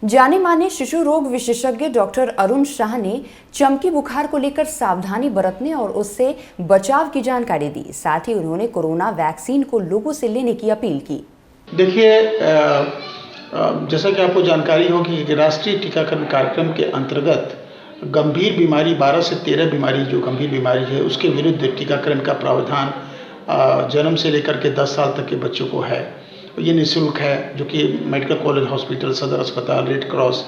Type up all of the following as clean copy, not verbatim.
जाने माने शिशु रोग विशेषज्ञ डॉक्टर अरुण शाह ने चमकी बुखार को लेकर सावधानी बरतने और उससे बचाव की जानकारी दी। साथ ही उन्होंने कोरोना वैक्सीन को लोगों से लेने की अपील की। देखिए, जैसा कि आपको जानकारी होगी कि राष्ट्रीय टीकाकरण कार्यक्रम के अंतर्गत गंभीर बीमारी 12 से 13 बीमारी जो गंभीर बीमारी है उसके विरुद्ध टीकाकरण का प्रावधान जन्म से लेकर के 10 साल तक के बच्चों को है। ये निःशुल्क है, जो कि मेडिकल कॉलेज हॉस्पिटल, सदर अस्पताल, रेड क्रॉस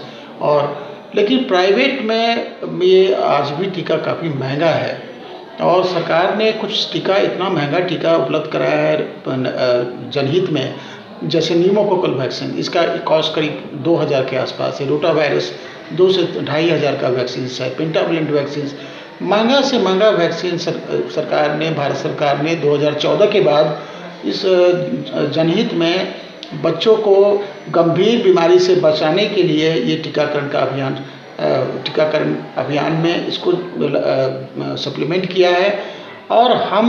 लेकिन प्राइवेट में ये आज भी टीका काफ़ी महंगा है और सरकार ने कुछ टीका, इतना महंगा टीका उपलब्ध कराया है जनहित में, जैसे न्यूमोकोकल वैक्सीन, इसका कॉस्ट करीब 2000 के आसपास है। रोटा वायरस 2 से 2500 का वैक्सीन है। पेंटावलेंट वैक्सीन, महंगा से महंगा वैक्सीन सरकार ने, भारत सरकार ने 2014 के बाद इस जनहित में बच्चों को गंभीर बीमारी से बचाने के लिए ये टीकाकरण अभियान में इसको सप्लीमेंट किया है। और हम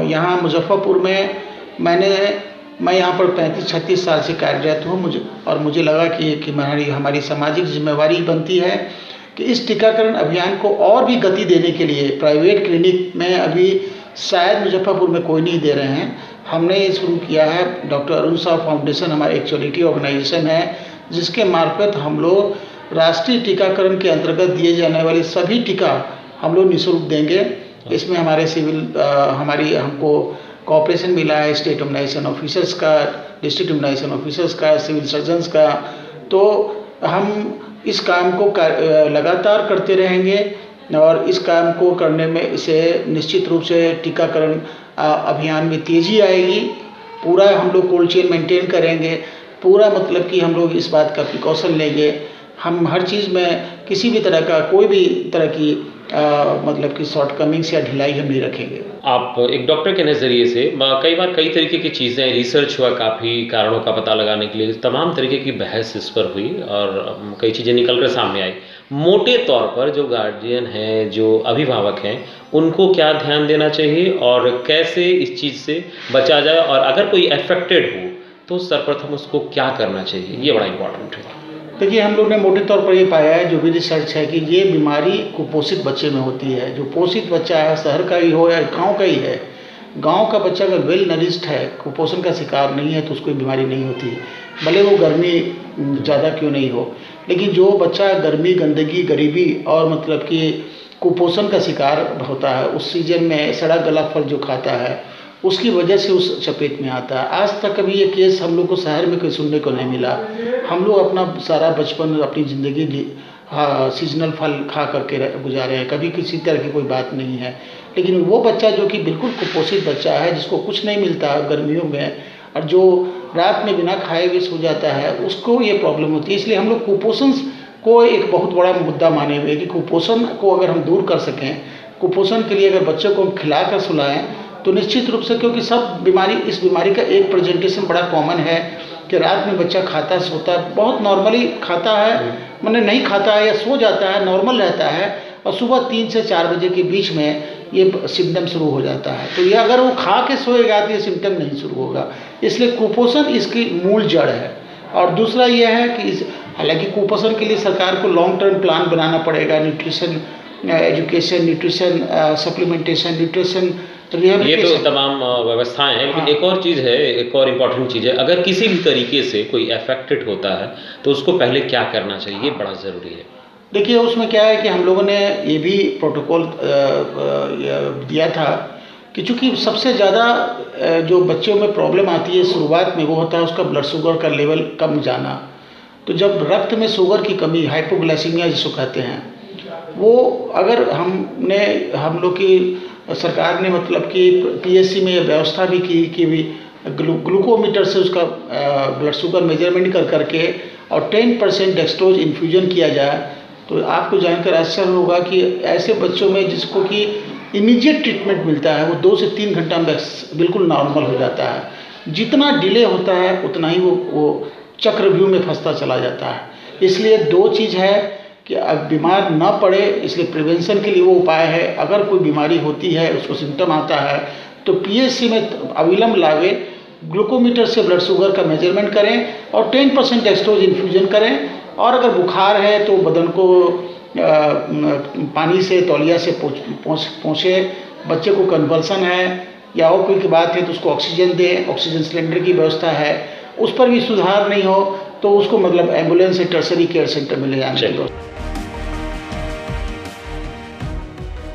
यहाँ मुजफ्फरपुर में मैं यहाँ पर 35-36 साल से कार्यरत हूँ। मुझे लगा कि हमारी सामाजिक जिम्मेवारी बनती है कि इस टीकाकरण अभियान को और भी गति देने के लिए प्राइवेट क्लिनिक में अभी शायद मुजफ्फरपुर में कोई नहीं दे रहे हैं, हमने ये शुरू किया है। डॉक्टर अरुण शाह फाउंडेशन हमारी एक चैरिटी ऑर्गेनाइजेशन है, जिसके मार्फत हम लोग राष्ट्रीय टीकाकरण के अंतर्गत दिए जाने वाले सभी टीका हम लोग निःशुल्क देंगे। इसमें हमको कॉपरेशन मिला है स्टेट इम्यूनाइजेशन ऑफिसर्स का, डिस्ट्रिक्ट इम्यूनाइजेशन ऑफिसर्स का, सिविल सर्जन्स का। तो हम इस काम को लगातार करते रहेंगे और इस काम को करने में से निश्चित रूप से टीकाकरण अभियान में तेज़ी आएगी। पूरा हम लोग कोल्ड चेन मेंटेन करेंगे, पूरा मतलब कि हम लोग इस बात का प्रिकॉशन लेंगे। हम हर चीज़ में किसी भी तरह का कोई भी तरह की मतलब कि शॉर्टकमिंग्स या ढिलाई हम नहीं रखेंगे। आप एक डॉक्टर के नज़रिए से कई बार कई तरीके की चीज़ें रिसर्च हुआ, काफ़ी कारणों का पता लगाने के लिए तमाम तरीके की बहस इस पर हुई और कई चीज़ें निकल कर सामने आई। मोटे तौर पर जो गार्जियन हैं, जो अभिभावक हैं, उनको क्या ध्यान देना चाहिए और कैसे इस चीज़ से बचा जाए, और अगर कोई अफेक्टेड हो तो सर्वप्रथम उसको क्या करना चाहिए, ये बड़ा इम्पोर्टेंट है। देखिए, हम लोग ने मोटे तौर पर ये पाया है, जो भी रिसर्च है, कि ये बीमारी कुपोषित बच्चे में होती है। जो पोषित बच्चा है, शहर का ही हो या गांव का ही है, गांव का बच्चा अगर वेल नरिश्ड है, कुपोषण का शिकार नहीं है, तो उसको बीमारी नहीं होती है, भले वो गर्मी ज़्यादा क्यों नहीं हो। लेकिन जो बच्चा गर्मी, गंदगी, गरीबी और मतलब कि कुपोषण का शिकार होता है, उस सीजन में सड़ा गला फल जो खाता है, उसकी वजह से उस चपेट में आता है। आज तक कभी ये केस हम लोग को शहर में कोई सुनने को नहीं मिला। हम लोग अपना सारा बचपन, अपनी ज़िंदगी सीजनल फल खा करके गुजारे हैं, कभी किसी तरह की कोई बात नहीं है। लेकिन वो बच्चा जो कि बिल्कुल कुपोषित बच्चा है, जिसको कुछ नहीं मिलता गर्मियों में, और जो रात में बिना खाए हुए सो जाता है, उसको ये प्रॉब्लम होती है। इसलिए हम लोग कुपोषण को एक बहुत बड़ा मुद्दा माने हुए कि कुपोषण को अगर हम दूर कर सकें, कुपोषण के लिए अगर बच्चों को हम खिला कर सुलाएँ तो निश्चित रूप से, क्योंकि इस बीमारी का एक प्रेजेंटेशन बड़ा कॉमन है कि रात में बच्चा खाता सोता बहुत नॉर्मली खाता है, मतलब नहीं खाता है या सो जाता है, नॉर्मल रहता है, और सुबह 3 से 4 बजे के बीच में ये सिम्टम शुरू हो जाता है। तो ये अगर वो खा के सोएगा तो ये सिम्टम नहीं शुरू होगा। इसलिए कुपोषण इसकी मूल जड़ है। और दूसरा ये है कि हालांकि कुपोषण के लिए सरकार को लॉन्ग टर्म प्लान बनाना पड़ेगा, nutrition education, nutrition supplementation, nutrition, ये तो तमाम व्यवस्थाएं हैं। लेकिन एक और चीज़ है, एक और इम्पॉर्टेंट चीज़ है, अगर किसी भी तरीके से कोई अफेक्टेड होता है तो उसको पहले क्या करना चाहिए, ये बड़ा ज़रूरी है। देखिए, उसमें क्या है कि हम लोगों ने ये भी प्रोटोकॉल दिया था कि चूँकि सबसे ज़्यादा जो बच्चों में प्रॉब्लम आती है शुरुआत में, वो होता है उसका ब्लड शुगर का लेवल कम जाना। तो जब रक्त में शुगर की कमी, हाइपोग्लाइसीमिया जिसको कहते हैं, वो अगर हम लोग की सरकार ने मतलब कि पीएचसी में व्यवस्था भी की कि ग्लूकोमीटर से उसका ब्लड शुगर मेजरमेंट करके और 10% डेक्सट्रोज इन्फ्यूजन किया जाए, तो आपको जानकर आश्चर्य होगा कि ऐसे बच्चों में जिसको कि इमीडिएट ट्रीटमेंट मिलता है, वो 2 से 3 घंटा में बिल्कुल नॉर्मल हो जाता है। जितना डिले होता है उतना ही वो चक्रव्यूह में फंसता चला जाता है। इसलिए 2 चीज़ है कि अब बीमार ना पड़े, इसलिए प्रिवेंशन के लिए वो उपाय है, अगर कोई बीमारी होती है, उसको सिम्टम आता है, तो पीएचसी में अविलंब लावे, ग्लूकोमीटर से ब्लड शुगर का मेजरमेंट करें और 10% डेक्सट्रोज इन्फ्यूजन करें। और अगर बुखार है तो बदन को पानी से तौलिया से पोंछे। बच्चे को कन्वल्सन है या और कोई की बात है तो उसको ऑक्सीजन दें, ऑक्सीजन सिलेंडर की व्यवस्था है। उस पर भी सुधार नहीं हो तो उसको मतलब एम्बुलेंस से टर्सरी केयर सेंटर में ले जाने की व्यवस्था।